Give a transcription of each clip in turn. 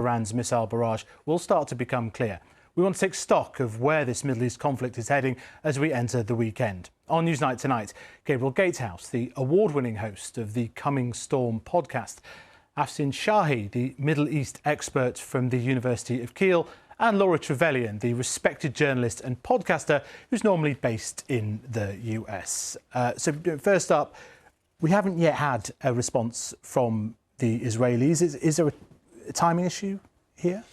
Iran's missile barrage will start to become clear. We want to take stock of where this Middle East conflict is heading as we enter the weekend. On Newsnight tonight, Gabriel Gatehouse, the award-winning host of the Coming Storm podcast, Afshin Shahi, the Middle East expert from the University of Kiel, and Laura Trevelyan, the respected journalist and podcaster who's normally based in the US. So first up, we haven't yet had a response from the Israelis. Is there a timing issue here?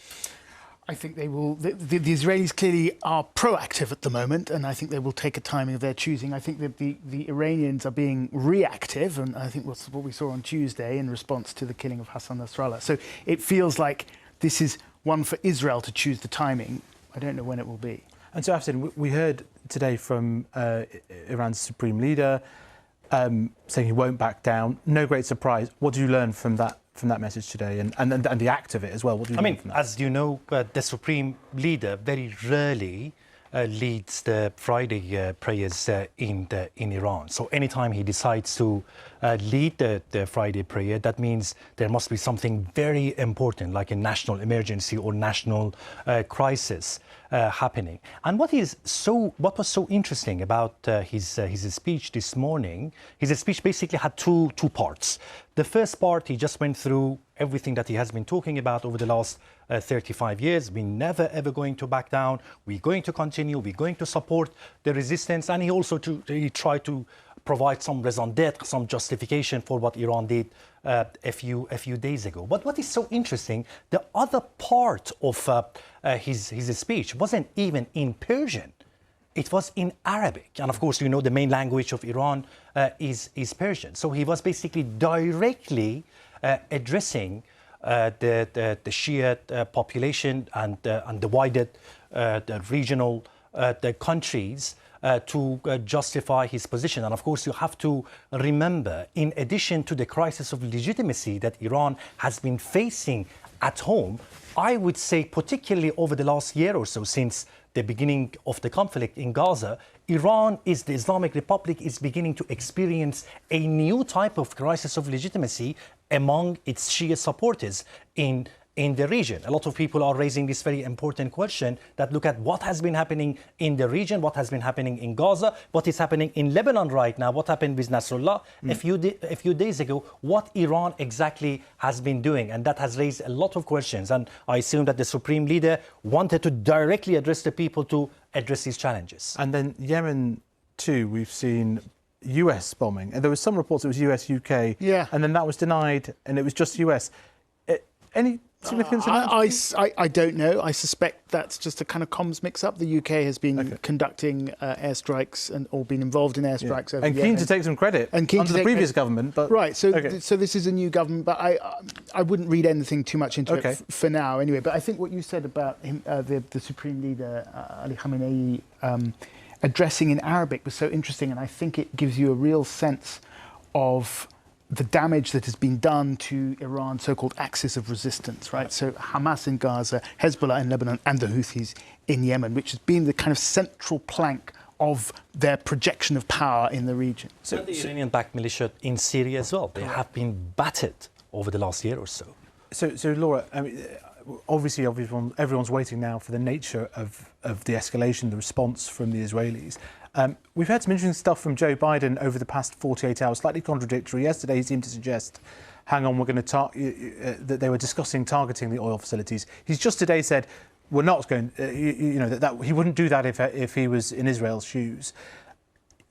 I think they will. The Israelis clearly are proactive at the moment, and I think they will take a timing of their choosing. I think that the Iranians are being reactive, and I think what we saw on Tuesday in response to the killing of Hassan Nasrallah. So it feels like this is one for Israel to choose the timing. I don't know when it will be. And so, Afshin, we heard today from Iran's supreme leader saying he won't back down. No great surprise. What do you learn from that message today and the act of it as well? What do you learn from that? As you know, the supreme leader very rarely leads the Friday prayers in Iran. So anytime he decides to lead the Friday prayer, that means there must be something very important, like a national emergency or national crisis happening. And what was so interesting about his speech this morning, his speech basically had two parts. The first part, he just went through everything that he has been talking about over the last 35 years. We're never, ever going to back down. We're going to continue. We're going to support the resistance. And he also he tried to provide some raison d'etre, some justification for what Iran did a few days ago. But what is so interesting, the other part of his speech wasn't even in Persian. It was in Arabic. And of course, you know, the main language of Iran is Persian. So he was basically directly addressing the Shia population and the wider the regional the countries to justify his position. And of course, you have to remember, in addition to the crisis of legitimacy that Iran has been facing at home, I would say particularly over the last year or so, since the beginning of the conflict in Gaza, the Islamic Republic is beginning to experience a new type of crisis of legitimacy among its Shia supporters in the region. A lot of people are raising this very important question that look at what has been happening in the region, what has been happening in Gaza, what is happening in Lebanon right now, what happened with Nasrallah a few days ago, what Iran exactly has been doing. And that has raised a lot of questions. And I assume that the Supreme Leader wanted to directly address the people to address these challenges. And then Yemen too, we've seen US bombing. And there was some reports it was US, UK, and then that was denied and it was just US. Any significance in that? I don't know. I suspect that's just a kind of comms mix-up. The UK has been conducting airstrikes or been involved in airstrikes over and keen to take some credit under the previous government. But right. So this is a new government, but I wouldn't read anything too much into it for now, anyway. But I think what you said about him, the Supreme Leader Ali Khamenei addressing in Arabic was so interesting, and I think it gives you a real sense of the damage that has been done to Iran's so-called axis of resistance, right? So Hamas in Gaza, Hezbollah in Lebanon, and the Houthis in Yemen, which has been the kind of central plank of their projection of power in the region. So the Iranian-backed militia in Syria as well, they have been battered over the last year or so. So Laura, I mean, obviously everyone's waiting now for the nature of the escalation, the response from the Israelis. We've heard some interesting stuff from Joe Biden over the past 48 hours, slightly contradictory. Yesterday, he seemed to suggest, hang on, we're going to that they were discussing targeting the oil facilities. He's just today said, we're not going, that he wouldn't do that if he was in Israel's shoes.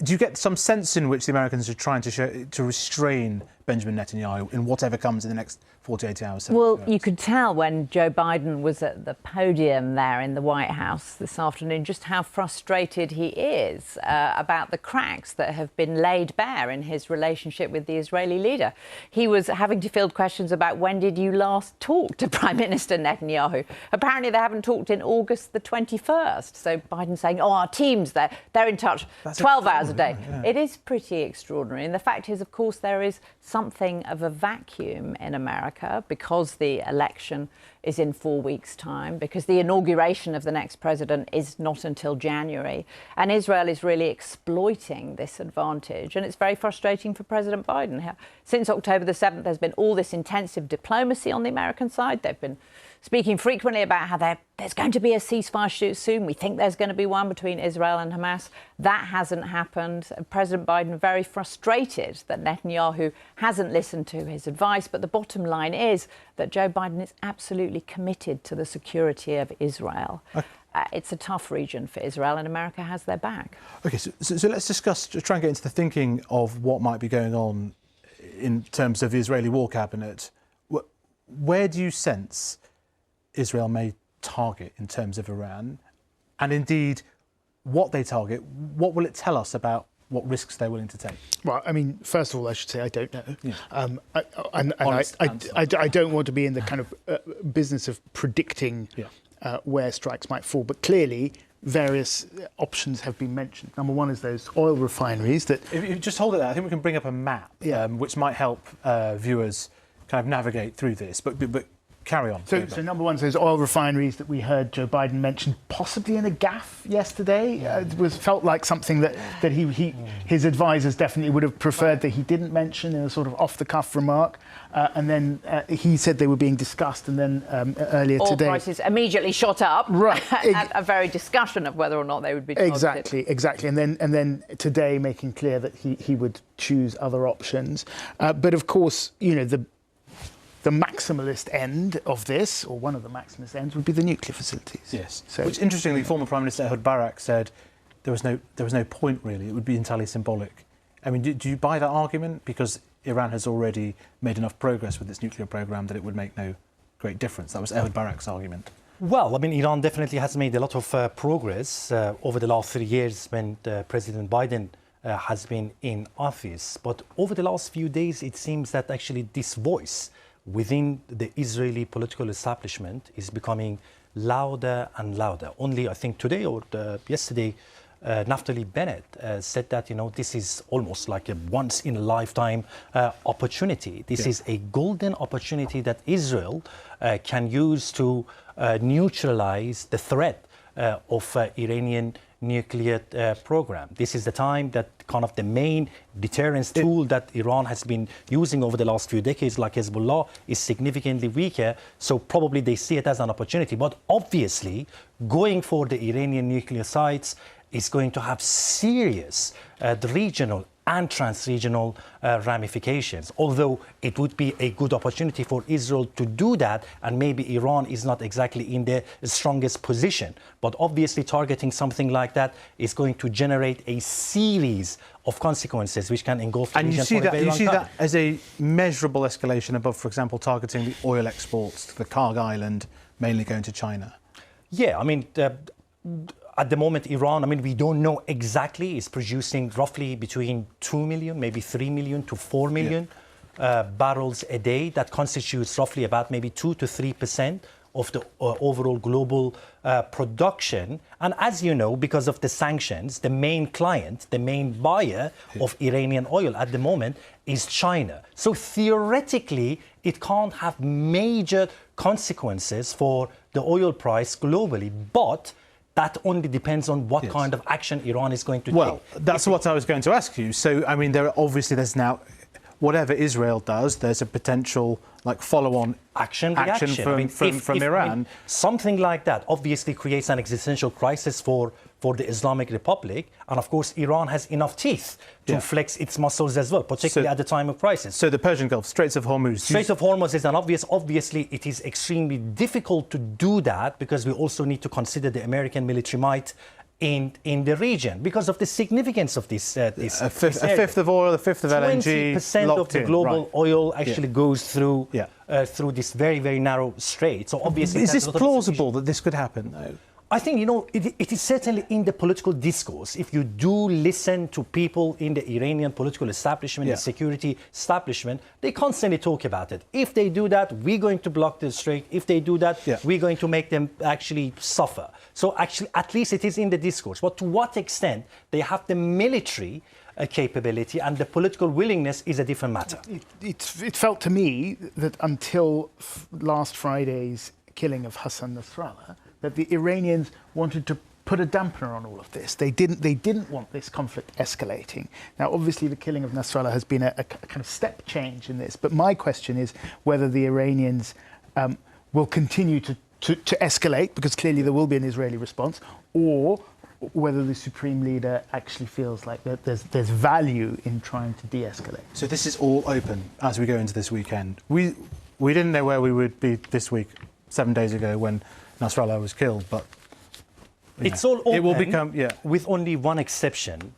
Do you get some sense in which the Americans are trying to restrain Benjamin Netanyahu in whatever comes in the next 48 hours? Well, you could tell when Joe Biden was at the podium there in the White House this afternoon just how frustrated he is about the cracks that have been laid bare in his relationship with the Israeli leader. He was having to field questions about when did you last talk to Prime Minister Netanyahu. Apparently they haven't talked in August the 21st. So Biden saying, oh, our teams, they're in touch 12 hours a day. Yeah. It is pretty extraordinary. And the fact is, of course, there is something of a vacuum in America because the election is in 4 weeks' time, because the inauguration of the next president is not until January. And Israel is really exploiting this advantage. And it's very frustrating for President Biden. Since October the 7th, there's been all this intensive diplomacy on the American side. They've been speaking frequently about how there's going to be a ceasefire soon. We think there's going to be one between Israel and Hamas. That hasn't happened. President Biden very frustrated that Netanyahu hasn't listened to his advice. But the bottom line is that Joe Biden is absolutely committed to the security of Israel. It's a tough region for Israel, and America has their back. OK, so let's discuss, try and get into the thinking of what might be going on in terms of the Israeli war cabinet. Where do you sense Israel may target in terms of Iran? And indeed, what they target, what will it tell us about what risks they're willing to take? Well, I mean, first of all, I should say I don't know. Yeah. I don't want to be in the kind of business of predicting where strikes might fall. But clearly, various options have been mentioned. Number one is those oil refineries that... If you just hold it there, I think we can bring up a map which might help viewers kind of navigate through this. But carry on. So number one is those oil refineries that we heard Joe Biden mention, possibly in a gaffe yesterday. It felt like something that his advisors definitely would have preferred that he didn't mention in a sort of off-the-cuff remark. And then he said they were being discussed, and then earlier today... Oil prices immediately shot up. Right. At a very discussion of whether or not they would be targeted. Exactly. And then today making clear that he would choose other options. But of course, you know, the maximalist end of this, or one of the maximalist ends, would be the nuclear facilities. Yes. So, which, interestingly, former Prime Minister Ehud Barak said there was no point, really. It would be entirely symbolic. I mean, do you buy that argument? Because Iran has already made enough progress with its nuclear programme that it would make no great difference. That was Ehud Barak's argument. Well, I mean, Iran definitely has made a lot of progress over the last 3 years when President Biden has been in office. But over the last few days, it seems that actually this voice within the Israeli political establishment is becoming louder and louder. Only, I think, today or yesterday, Naftali Bennett said that, you know, this is almost like a once-in-a-lifetime opportunity. This is a golden opportunity that Israel can use to neutralize the threat of Iranian nuclear program. This is the time that kind of the main deterrence tool that Iran has been using over the last few decades, like Hezbollah, is significantly weaker. So probably they see it as an opportunity. But obviously, going for the Iranian nuclear sites is going to have serious regional and trans-regional ramifications, although it would be a good opportunity for Israel to do that, and maybe Iran is not exactly in the strongest position. But obviously targeting something like that is going to generate a series of consequences which can engulf the region for a very long time. And you see that as a measurable escalation above, for example, targeting the oil exports to the Karg Island, mainly going to China? Yeah, I mean... at the moment, Iran, I mean, we don't know exactly, is producing roughly between 2 million, maybe 3 million to 4 million barrels a day. That constitutes roughly about maybe 2 to 3% of the overall global production. And as you know, because of the sanctions, the main client, the main buyer of Iranian oil at the moment is China. So theoretically, it can't have major consequences for the oil price globally, but that only depends on what kind of action Iran is going to take. Well, that's what I was going to ask you. So, I mean, there's now, whatever Israel does, there's a potential, like, follow-on action from Iran. I mean, something like that obviously creates an existential crisis for the Islamic Republic. And, of course, Iran has enough teeth to flex its muscles as well, particularly at the time of crisis. So the Persian Gulf, Straits of Hormuz. Straits of Hormuz is an obvious. Obviously, it is extremely difficult to do that because we also need to consider the American military might in the region because of the significance of this. A fifth of oil, a fifth of LNG. 20% of the global oil actually goes through through this very, very narrow strait. So obviously, is this plausible that this could happen, though? I think, you know, it is certainly in the political discourse. If you do listen to people in the Iranian political establishment, the security establishment, they constantly talk about it. If they do that, we're going to block the strait. If they do that, we're going to make them actually suffer. So actually, at least it is in the discourse. But to what extent they have the military capability and the political willingness is a different matter. It felt to me that until last Friday's killing of Hassan Nasrallah, that the Iranians wanted to put a dampener on all of this. They didn't want this conflict escalating. Now, obviously, the killing of Nasrallah has been a kind of step change in this. But my question is whether the Iranians will continue to escalate, because clearly there will be an Israeli response, or whether the Supreme Leader actually feels like that there's value in trying to de-escalate. So this is all open as we go into this weekend. We didn't know where we would be this week 7 days ago when Nasrallah was killed, but it's all open, it will become, with only one exception.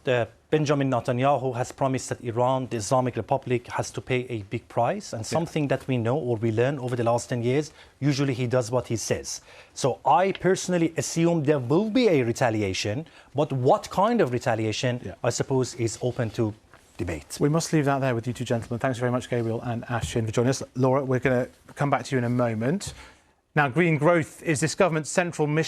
Benjamin Netanyahu has promised that Iran, the Islamic Republic, has to pay a big price, and something that we know or we learn over the last 10 years, usually he does what he says. So I personally assume there will be a retaliation, but what kind of retaliation, I suppose, is open to debate. We must leave that there with you two gentlemen. Thanks very much, Gabriel and Afshin, for joining us. Laura, we're going to come back to you in a moment. Now, green growth is this government's central mission.